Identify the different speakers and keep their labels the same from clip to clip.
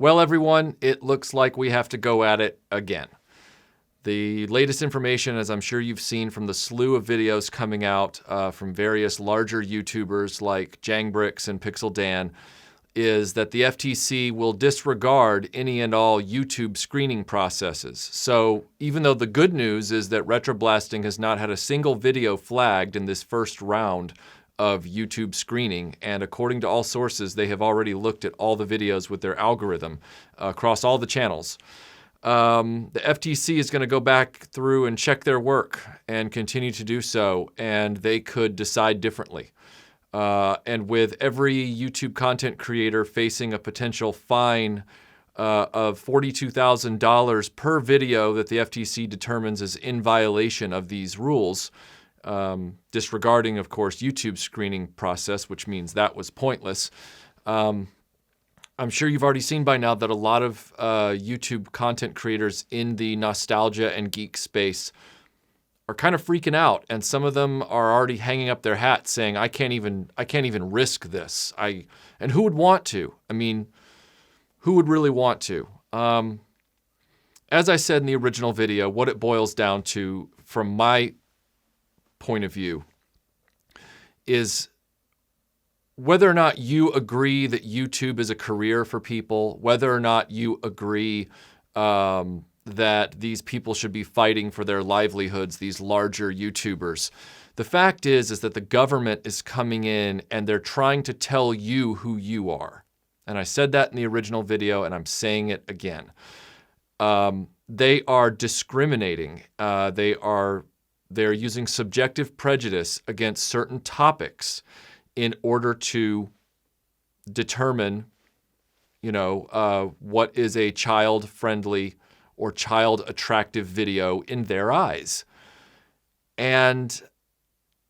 Speaker 1: Well, everyone, it looks like we have to go at it again. The latest information, as I'm sure you've seen from the slew of videos coming out from various larger YouTubers like Jangbricks and Pixel Dan, is that the FTC will disregard any and all YouTube screening processes. So even though the good news is that RetroBlasting has not had a single video flagged in this first round of YouTube screening, and according to all sources, they have already looked at all the videos with their algorithm across all the channels. The FTC is going to go back through and check their work and continue to do so, and they could decide differently. And with every YouTube content creator facing a potential fine of $42,000 per video that the FTC determines is in violation of these rules, disregarding, of course, YouTube's screening process, which means that was pointless. I'm sure you've already seen by now that a lot of YouTube content creators in the nostalgia and geek space are kind of freaking out, and some of them are already hanging up their hats saying, I can't even risk this. And who would want to? I mean, who would really want to? As I said in the original video, what it boils down to, from my point of view, is whether or not you agree that YouTube is a career for people, whether or not you agree that these people should be fighting for their livelihoods, these larger YouTubers. The fact is that the government is coming in and they're trying to tell you who you are. And I said that in the original video, and I'm saying it again. They are discriminating. They're using subjective prejudice against certain topics in order to determine, what is a child-friendly or child-attractive video in their eyes. And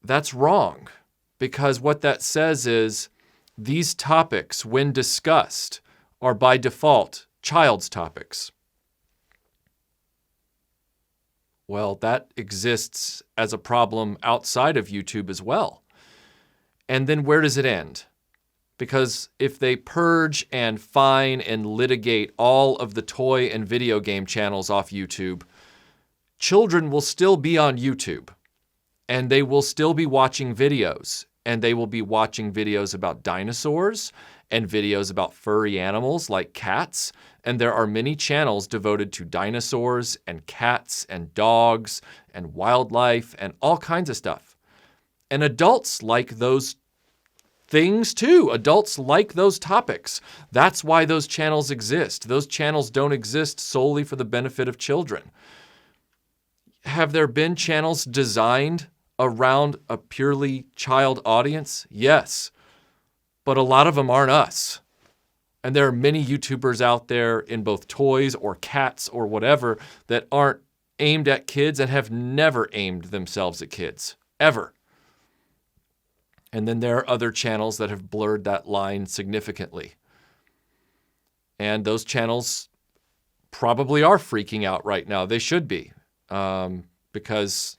Speaker 1: that's wrong, because what that says is these topics, when discussed, are by default child's topics. Well, that exists as a problem outside of YouTube as well. And then where does it end? Because if they purge and fine and litigate all of the toy and video game channels off YouTube, children will still be on YouTube, and they will still be watching videos, and they will be watching videos about dinosaurs and videos about furry animals like cats. And there are many channels devoted to dinosaurs and cats and dogs and wildlife and all kinds of stuff. And adults like those things too. Adults like those topics. That's why those channels exist. Those channels don't exist solely for the benefit of children. Have there been channels designed around a purely child audience? Yes. But a lot of them aren't us. And there are many YouTubers out there in both toys or cats or whatever that aren't aimed at kids and have never aimed themselves at kids, ever. And then there are other channels that have blurred that line significantly. And those channels probably are freaking out right now. They should be, because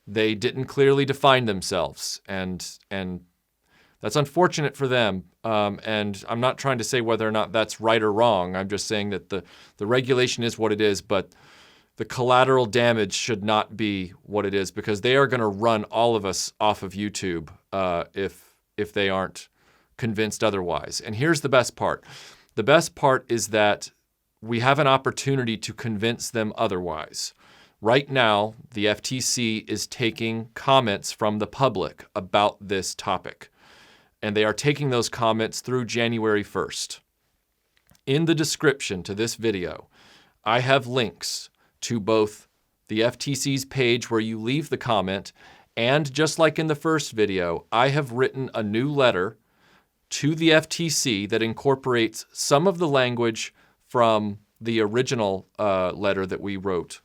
Speaker 1: they didn't clearly define themselves. And that's unfortunate for them. And I'm not trying to say whether or not that's right or wrong. I'm just saying that the regulation is what it is, but the collateral damage should not be what it is, because they are going to run all of us off of YouTube if they aren't convinced otherwise. And here's the best part. The best part is that we have an opportunity to convince them otherwise. Right now, the FTC is taking comments from the public about this topic, and they are taking those comments through January 1st. In the description to this video, I have links to both the FTC's page where you leave the comment, and just like in the first video, I have written a new letter to the FTC that incorporates some of the language from the original letter that we wrote.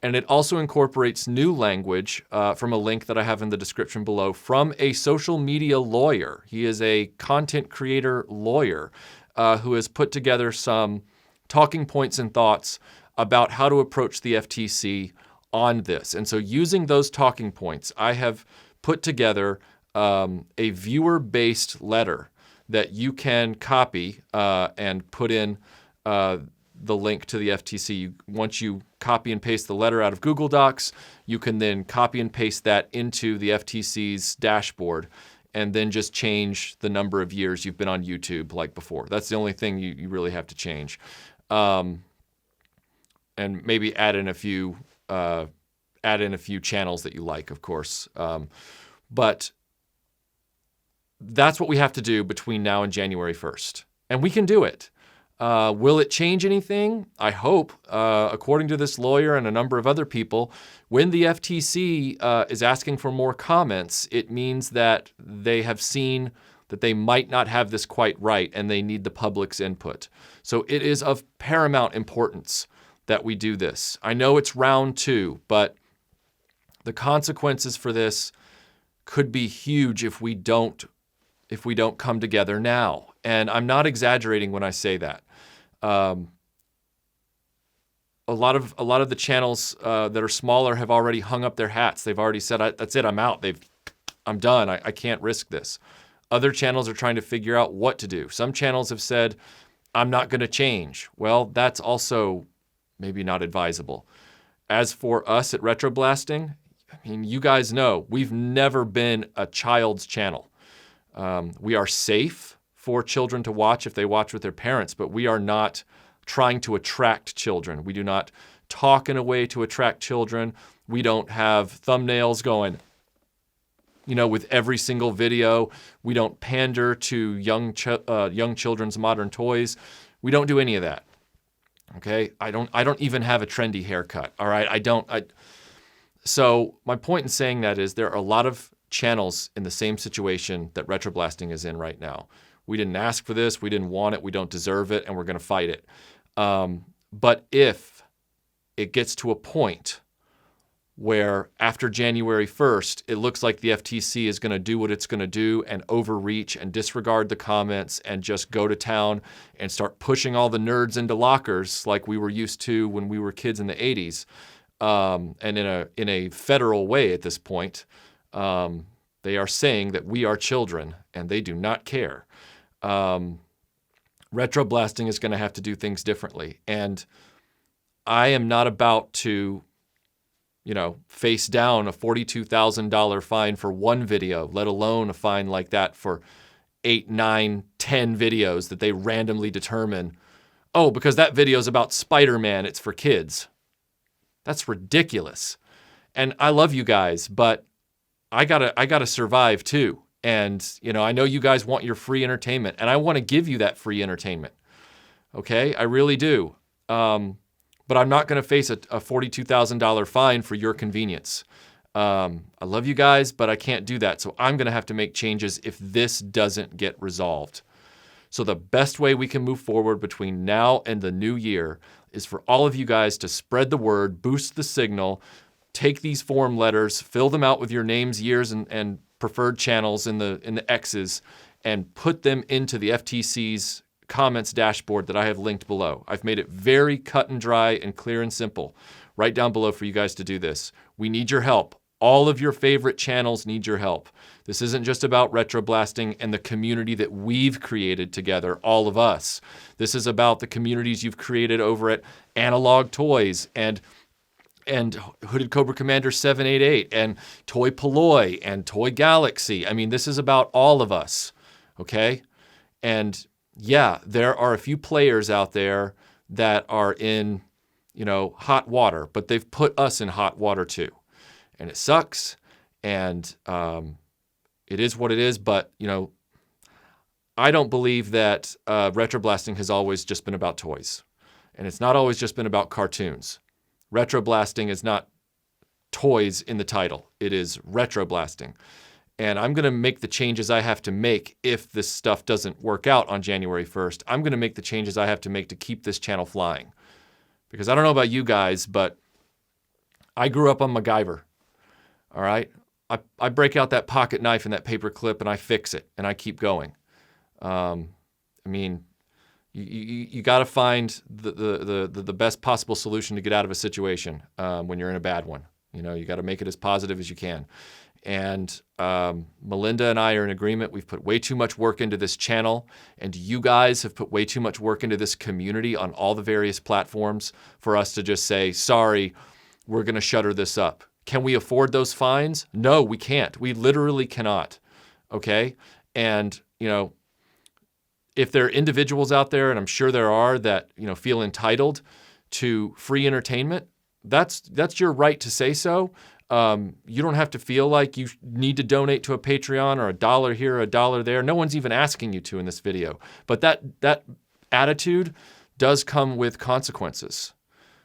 Speaker 1: And it also incorporates new language from a link that I have in the description below from a social media lawyer. He is a content creator lawyer who has put together some talking points and thoughts about how to approach the FTC on this. And so using those talking points, I have put together a viewer-based letter that you can copy and put in the link to the FTC. Once you copy and paste the letter out of Google Docs, you can then copy and paste that into the FTC's dashboard and then just change the number of years you've been on YouTube like before. That's the only thing you really have to change. And maybe add in a few channels that you like, of course. But that's what we have to do between now and January 1st. And we can do it. Will it change anything? I hope, according to this lawyer and a number of other people, when the FTC is asking for more comments, it means that they have seen that they might not have this quite right and they need the public's input. So it is of paramount importance that we do this. I know it's round 2, but the consequences for this could be huge if we don't come together now. And I'm not exaggerating when I say that. A lot of the channels that are smaller have already hung up their hats. They've already said, "That's it. I'm out. I'm done. I can't risk this." Other channels are trying to figure out what to do. Some channels have said, "I'm not going to change." Well, that's also maybe not advisable. As for us at RetroBlasting, I mean, you guys know we've never been a child's channel. We are safe for children to watch if they watch with their parents, but we are not trying to attract children. We do not talk in a way to attract children. We don't have thumbnails going, with every single video. We don't pander to young children's modern toys. We don't do any of that. Okay? I don't even have a trendy haircut. All right? So my point in saying that is there are a lot of channels in the same situation that RetroBlasting is in right now. We didn't ask for this, we didn't want it, we don't deserve it, and we're going to fight it. But if it gets to a point where after January 1st, it looks like the FTC is going to do what it's going to do and overreach and disregard the comments and just go to town and start pushing all the nerds into lockers like we were used to when we were kids in the 80s, and in a federal way at this point, they are saying that we are children and they do not care. RetroBlasting is going to have to do things differently. And I am not about to, face down a $42,000 fine for one video, let alone a fine like that for 8, 9, 10 videos that they randomly determine, because that video is about Spider-Man, it's for kids. That's ridiculous. And I love you guys, but I gotta survive too. And, I know you guys want your free entertainment, and I want to give you that free entertainment. Okay? I really do. But I'm not going to face a $42,000 fine for your convenience. I love you guys, but I can't do that. So I'm going to have to make changes if this doesn't get resolved. So the best way we can move forward between now and the new year is for all of you guys to spread the word, boost the signal, take these form letters, fill them out with your names, years, and preferred channels in the X's, and put them into the FTC's comments dashboard that I have linked below. I've made it very cut and dry and clear and simple right down below for you guys to do this. We need your help. All of your favorite channels need your help. This isn't just about RetroBlasting and the community that we've created together, all of us. This is about the communities you've created over at Analog Toys and Hooded Cobra Commander 788 and Toy Polloi and Toy Galaxy. I mean, this is about all of us, okay? And yeah, there are a few players out there that are in, hot water, but they've put us in hot water too. And it sucks, and it is what it is, but, I don't believe that RetroBlasting has always just been about toys. And it's not always just been about cartoons. RetroBlasting is not toys in the title. It is RetroBlasting. And I'm going to make the changes I have to make if this stuff doesn't work out on January 1st. I'm going to make the changes I have to make to keep this channel flying. Because I don't know about you guys, but I grew up on MacGyver. All right? I break out that pocket knife and that paper clip and I fix it and I keep going. You got to find the best possible solution to get out of a situation when you're in a bad one. You got to make it as positive as you can. And Melinda and I are in agreement. We've put way too much work into this channel, and you guys have put way too much work into this community on all the various platforms for us to just say, sorry, we're going to shutter this up. Can we afford those fines? No, we can't. We literally cannot. Okay? And, you know, if there are individuals out there, and I'm sure there are, that, you know, feel entitled to free entertainment, that's your right to say so. You don't have to feel like you need to donate to a Patreon or $1 here, $1 there. No one's even asking you to in this video. But that attitude does come with consequences.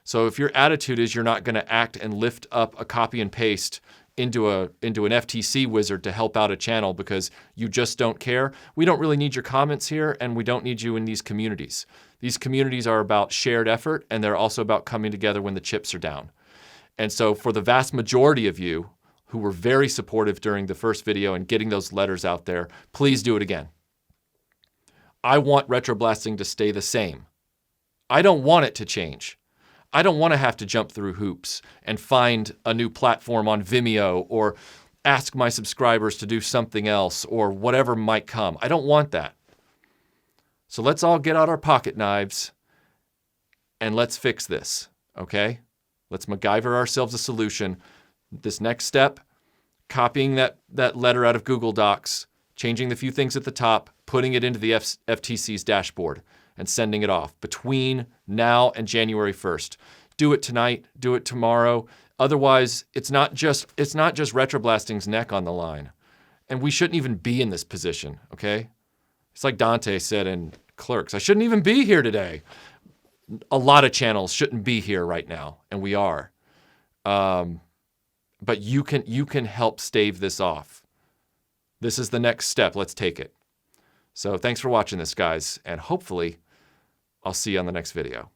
Speaker 1: So if your attitude is you're not going to act and lift up a copy and paste into an FTC wizard to help out a channel because you just don't care, we don't really need your comments here, and we don't need you in these communities. These communities are about shared effort, and they're also about coming together when the chips are down. And so for the vast majority of you who were very supportive during the first video and getting those letters out there, please do it again. I want RetroBlasting to stay the same. I don't want it to change. I don't want to have to jump through hoops and find a new platform on Vimeo or ask my subscribers to do something else or whatever might come. I don't want that. So let's all get out our pocket knives and let's fix this, okay? Let's MacGyver ourselves a solution. This next step, copying that letter out of Google Docs, changing the few things at the top, putting it into the FTC's dashboard, and sending it off between now and January 1st. Do it tonight, do it tomorrow. Otherwise, it's not just RetroBlasting's neck on the line. And we shouldn't even be in this position, okay? It's like Dante said in Clerks, I shouldn't even be here today. A lot of channels shouldn't be here right now, and we are. But you can help stave this off. This is the next step. Let's take it. So thanks for watching this, guys, and hopefully I'll see you on the next video.